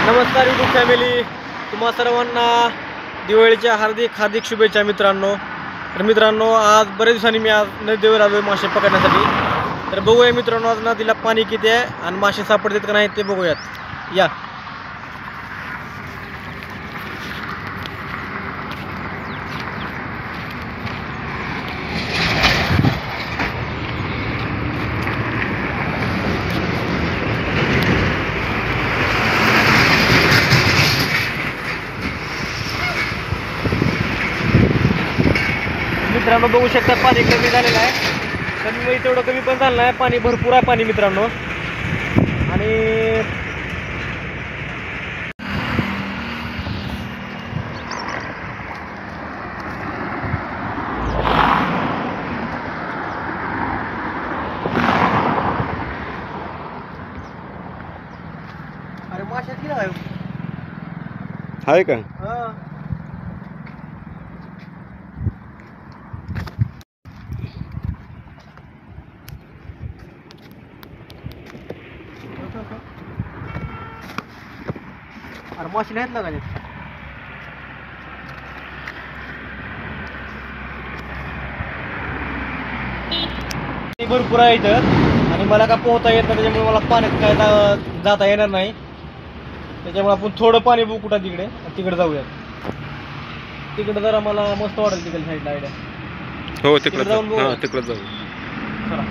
नमस्कार YouTube family, तुम्हा सर्वांना दिवाळीच्या हार्दिक शुभेच्छा मित्रांनो. तर मित्रांनो, आज बरेच दिवसांनी मी आज नदीवर आलो मासे पकडण्यासाठी. तर बघूया मित्रांनो, आज नदीला पाणी किती आहे आणि मासे सापडतात का नाही ते बघूयात. या मित्रांनो, बघू शकता पाणी कमी झालेलं आहे. कमी तेवढं कमी पण झालं नाही, पाणी भरपूर आहे पाणी मित्रांनो. आणि अरे माशात किती आहे का? अरे मासे नाहीत लागायचे. भरपूर आहे इथं आणि मला का पोहता येत नाही, त्याच्यामुळे मला पाण्यात काय जाता येणार नाही. त्याच्यामुळे आपण थोडं पाणी बघू कुठं तिकडे जाऊयात. तिकडे जरा मला मस्त वाटेल तिकडे साईडला आयडिया. हो, तिकडे जाऊ. चला.